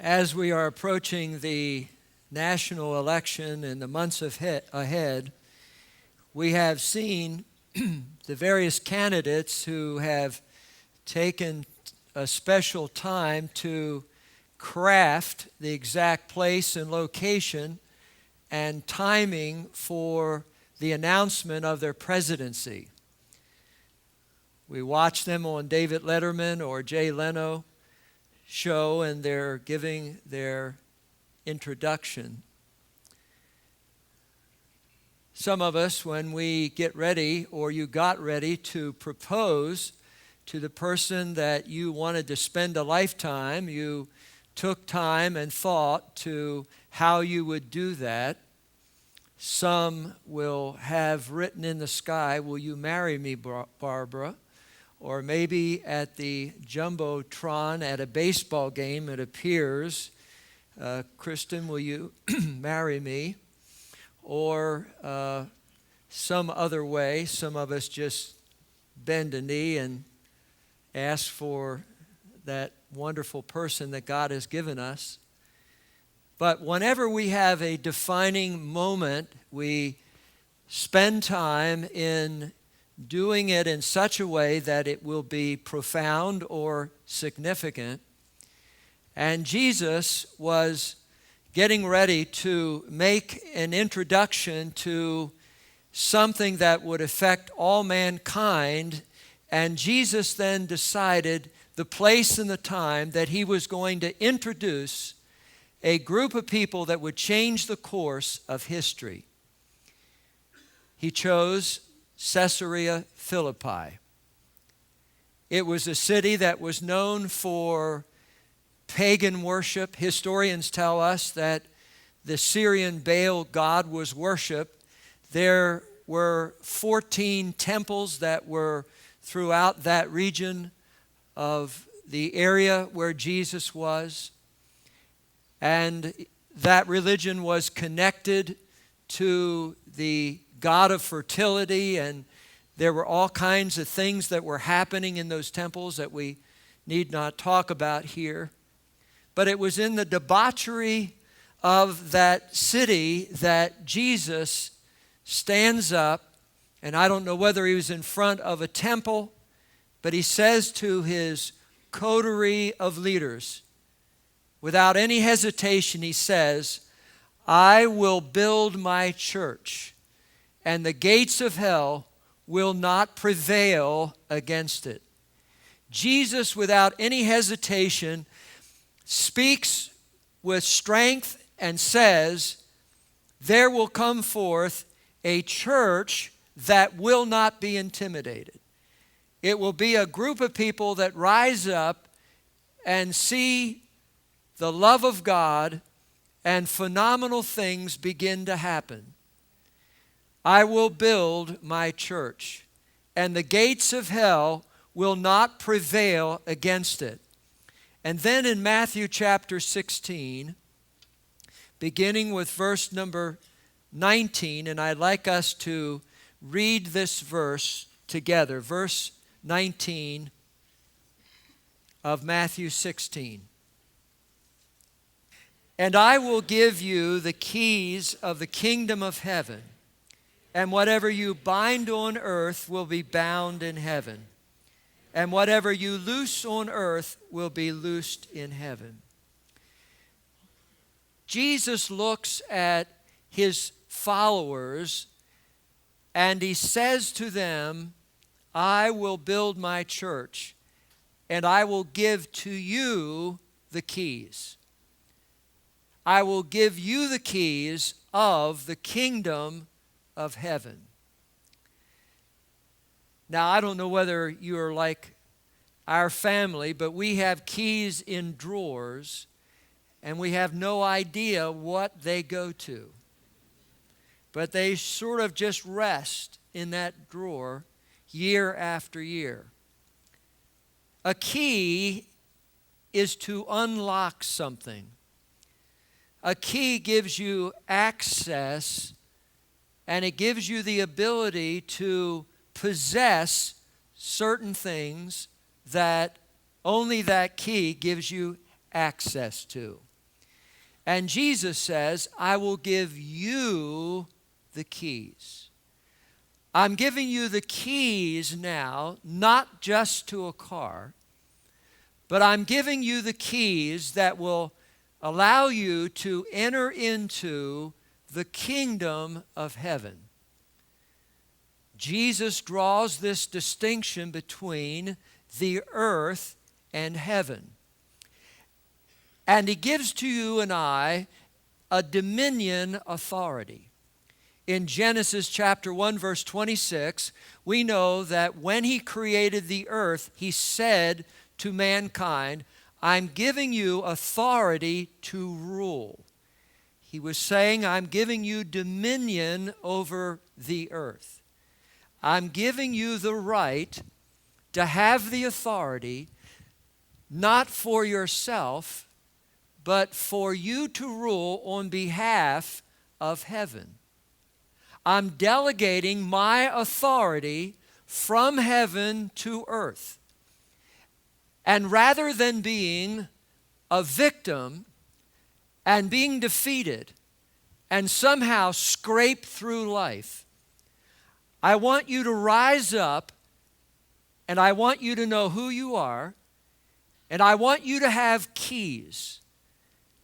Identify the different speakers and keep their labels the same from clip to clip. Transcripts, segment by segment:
Speaker 1: As we are approaching the national election in the months ahead, we have seen the various candidates who have taken a special time to craft the exact place and location and timing for the announcement of their presidency. We watch them on David Letterman or Jay Leno show, and they're giving their introduction. Some of us, when we get ready, or you got ready to propose to the person that you wanted to spend a lifetime, you took time and thought to how you would do that. Some will have written in the sky, "Will you marry me, Barbara?" Or maybe at the Jumbotron at a baseball game, it appears, "Kristen, will you marry me?" Or some other way. Some of us just bend a knee and ask for that wonderful person that God has given us. But whenever we have a defining moment, we spend time in doing it in such a way that it will be profound or significant. And Jesus was getting ready to make an introduction to something that would affect all mankind. And Jesus then decided the place and the time that he was going to introduce a group of people that would change the course of history. He chose Caesarea Philippi. It was a city that was known for pagan worship. Historians tell us that the Syrian Baal god was worshiped. There were 14 temples that were throughout that region of the area where Jesus was. And that religion was connected to the God of fertility, and there were all kinds of things that were happening in those temples that we need not talk about here. But it was in the debauchery of that city that Jesus stands up, and I don't know whether he was in front of a temple, but he says to his coterie of leaders, without any hesitation, he says, "I will build my church, and the gates of hell will not prevail against it." Jesus, without any hesitation, speaks with strength and says, there will come forth a church that will not be intimidated. It will be a group of people that rise up and see the love of God, and phenomenal things begin to happen. "I will build my church, and the gates of hell will not prevail against it." And then in Matthew chapter 16, beginning with verse number 19, and I'd like us to read this verse together, verse 19 of Matthew 16. "And I will give you the keys of the kingdom of heaven. And whatever you bind on earth will be bound in heaven. And whatever you loose on earth will be loosed in heaven." Jesus looks at his followers and he says to them, "I will build my church, and I will give to you the keys. I will give you the keys of the kingdom of heaven." Now, I don't know whether you're like our family, but we have keys in drawers, and we have no idea what they go to. But they sort of just rest in that drawer year after year. A key is to unlock something. A key gives you access, and it gives you the ability to possess certain things that only that key gives you access to. And Jesus says, I will give you the keys. I'm giving you the keys now, not just to a car, but I'm giving you the keys that will allow you to enter into the kingdom of heaven. Jesus draws this distinction between the earth and heaven. And he gives to you and I a dominion authority. In Genesis chapter 1, verse 26, we know that when he created the earth, he said to mankind, I'm giving you authority to rule. He was saying, I'm giving you dominion over the earth. I'm giving you the right to have the authority, not for yourself, but for you to rule on behalf of heaven. I'm delegating my authority from heaven to earth. And rather than being a victim and being defeated and somehow scrape through life, I want you to rise up, and I want you to know who you are, and I want you to have keys.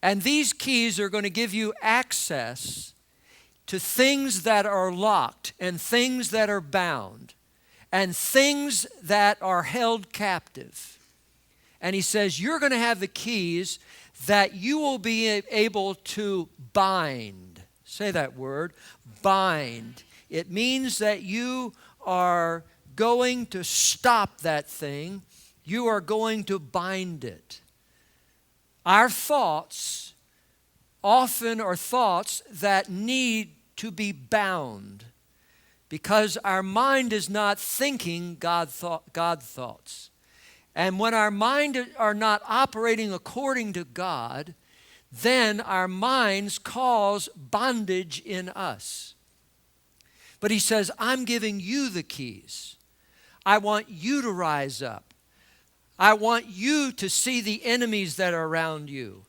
Speaker 1: And these keys are going to give you access to things that are locked and things that are bound and things that are held captive. And he says, you're going to have the keys that you will be able to bind. Say that word, bind. It means that you are going to stop that thing. You are going to bind it. Our thoughts often are thoughts that need to be bound because our mind is not thinking God thoughts. And when our mind are not operating according to God, then our minds cause bondage in us. But he says, I'm giving you the keys. I want you to rise up. I want you to see the enemies that are around you.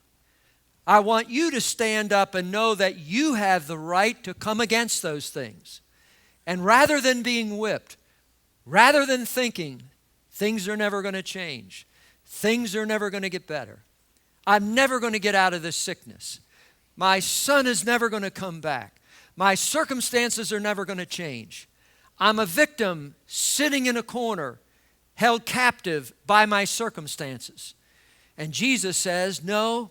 Speaker 1: I want you to stand up and know that you have the right to come against those things. And rather than being whipped, rather than thinking things are never going to change, things are never going to get better, I'm never going to get out of this sickness, my son is never going to come back, my circumstances are never going to change, I'm a victim sitting in a corner, held captive by my circumstances. And Jesus says, no,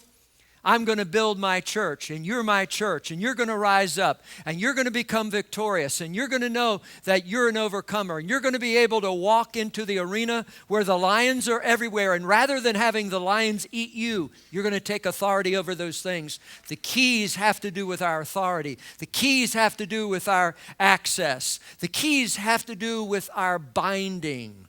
Speaker 1: I'm going to build my church, and you're my church, and you're going to rise up, and you're going to become victorious, and you're going to know that you're an overcomer, and you're going to be able to walk into the arena where the lions are everywhere, and rather than having the lions eat you, you're going to take authority over those things. The keys have to do with our authority. The keys have to do with our access. The keys have to do with our binding.